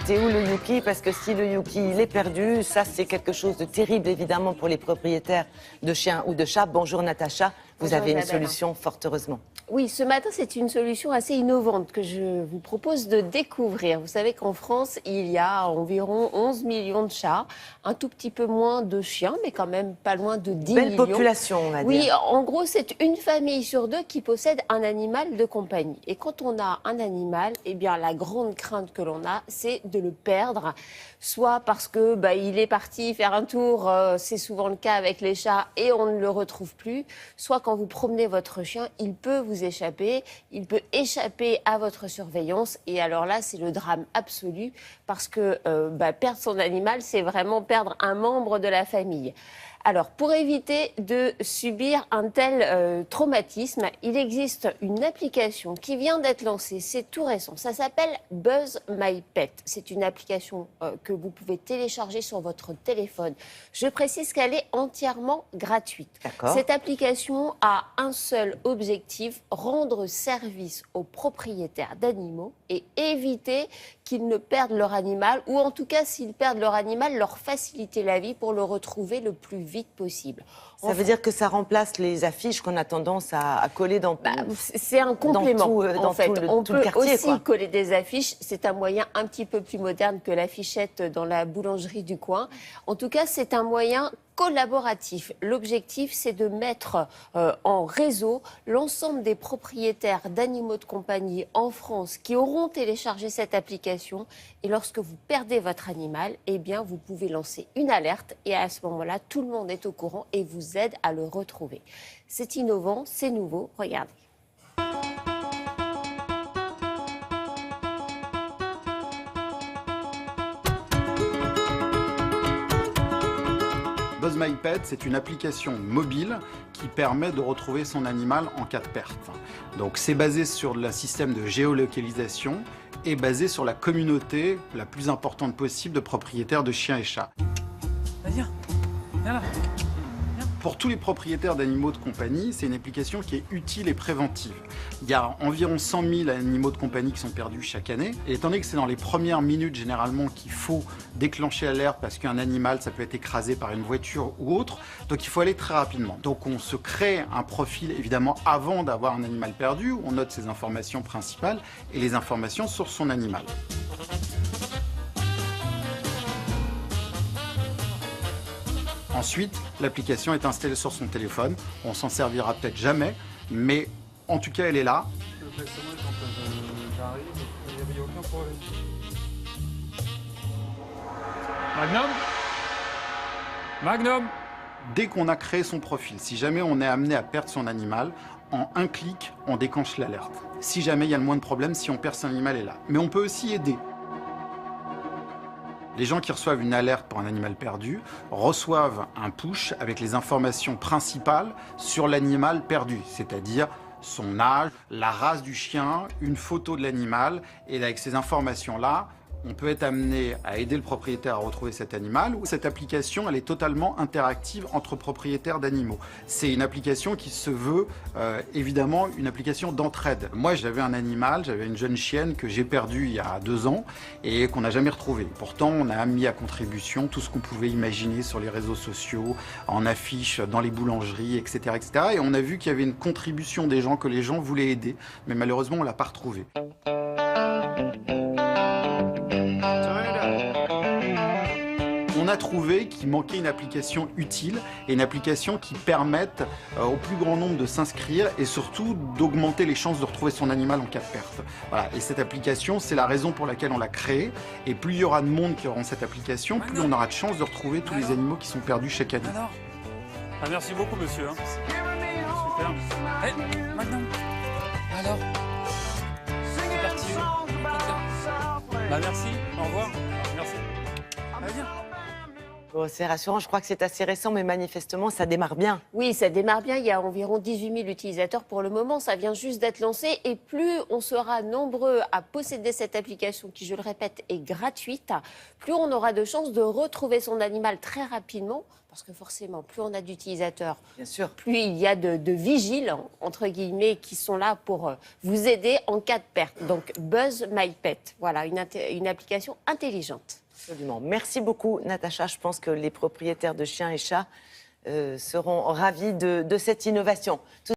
était où le Yuki? Parce que si le Yuki il est perdu, ça c'est quelque chose de terrible évidemment pour les propriétaires de chiens ou de chats. Bonjour Natacha, vous Bonjour avez une Isabelle. solution fort heureusement. Oui, ce matin, c'est une solution assez innovante que je vous propose de découvrir. Vous savez qu'en France, il y a environ 11 millions de chats, un tout petit peu moins de chiens, mais quand même pas loin de 10 Belle millions. population, on va Oui, dire. en gros, c'est une famille sur deux qui possède un animal de compagnie. Et quand on a un animal, eh bien, la grande crainte que l'on a, c'est de le perdre. Soit parce que il est parti faire un tour, c'est souvent le cas avec les chats, et on ne le retrouve plus. Soit quand vous promenez votre chien, il peut vous échapper, il peut échapper à votre surveillance. Et alors là, c'est le drame absolu, parce que perdre son animal, c'est vraiment perdre un membre de la famille. Alors, pour éviter de subir un tel traumatisme, il existe une application qui vient d'être lancée, c'est tout récent. Ça s'appelle Buzz My Pet. C'est une application que vous pouvez télécharger sur votre téléphone. Je précise qu'elle est entièrement gratuite. D'accord. Cette application a un seul objectif, rendre service aux propriétaires d'animaux et éviter qu'ils ne perdent leur animal, ou en tout cas, s'ils perdent leur animal, leur faciliter la vie pour le retrouver le plus vite possible. Ça veut dire que ça remplace les affiches qu'on a tendance à coller dans... C'est un complément, dans en fait. On tout le peut quartier, aussi quoi. coller des affiches. C'est un moyen un petit peu plus moderne que l'affichette dans la boulangerie du coin. En tout cas, c'est un moyen collaboratif. L'objectif, c'est de mettre en réseau l'ensemble des propriétaires d'animaux de compagnie en France qui auront téléchargé cette application. Et lorsque vous perdez votre animal, eh bien, vous pouvez lancer une alerte. Et à ce moment-là, tout le monde est au courant et vous aide à le retrouver. C'est innovant, c'est nouveau. Regardez. Buzz My Pet, c'est une application mobile qui permet de retrouver son animal en cas de perte. Donc c'est basé sur le système de géolocalisation et basé sur la communauté la plus importante possible de propriétaires de chiens et chats. Viens là. Pour tous les propriétaires d'animaux de compagnie, c'est une application qui est utile et préventive. Il y a environ 100 000 animaux de compagnie qui sont perdus chaque année. Et étant donné que c'est dans les premières minutes généralement qu'il faut déclencher l'alerte parce qu'un animal, ça peut être écrasé par une voiture ou autre, donc il faut aller très rapidement. Donc on se crée un profil évidemment avant d'avoir un animal perdu, où on note ses informations principales et les informations sur son animal. Ensuite, l'application est installée sur son téléphone. On s'en servira peut-être jamais, mais en tout cas, elle est là. Magnum. Dès qu'on a créé son profil, si jamais on est amené à perdre son animal, en un clic, on déclenche l'alerte. Si jamais il y a le moins de problèmes, si on perd son animal, est là. Mais on peut aussi aider. Les gens qui reçoivent une alerte pour un animal perdu reçoivent un push avec les informations principales sur l'animal perdu, c'est-à-dire son âge, la race du chien, une photo de l'animal, et avec ces informations-là, on peut être amené à aider le propriétaire à retrouver cet animal. Cette application, elle est totalement interactive entre propriétaires d'animaux. C'est une application qui se veut évidemment une application d'entraide. Moi, j'avais un animal, j'avais une jeune chienne que j'ai perdue il y a 2 ans et qu'on n'a jamais retrouvée. Pourtant, on a mis à contribution tout ce qu'on pouvait imaginer sur les réseaux sociaux, en affiches, dans les boulangeries, etc., etc. Et on a vu qu'il y avait une contribution des gens, que les gens voulaient aider, mais malheureusement, on l'a pas retrouvée. On a trouvé qu'il manquait une application utile et une application qui permette au plus grand nombre de s'inscrire et surtout d'augmenter les chances de retrouver son animal en cas de perte. Voilà. Et cette application, c'est la raison pour laquelle on l'a créée. Et plus il y aura de monde qui auront cette application, plus on aura de chances de retrouver tous les animaux qui sont perdus chaque année. Alors merci beaucoup, monsieur. Super. Hey, Magnum. Alors c'est parti. Merci. Au revoir. Merci. Viens. Bon, c'est rassurant, je crois que c'est assez récent, mais manifestement, ça démarre bien. Oui, ça démarre bien. Il y a environ 18 000 utilisateurs pour le moment. Ça vient juste d'être lancé. Et plus on sera nombreux à posséder cette application qui, je le répète, est gratuite, plus on aura de chances de retrouver son animal très rapidement. Parce que forcément, plus on a d'utilisateurs, Bien sûr. plus il y a de vigiles, entre guillemets, qui sont là pour vous aider en cas de perte. Donc, Buzz My Pet, voilà, une application intelligente. Absolument. Merci beaucoup, Natacha. Je pense que les propriétaires de chiens et chats seront ravis de cette innovation.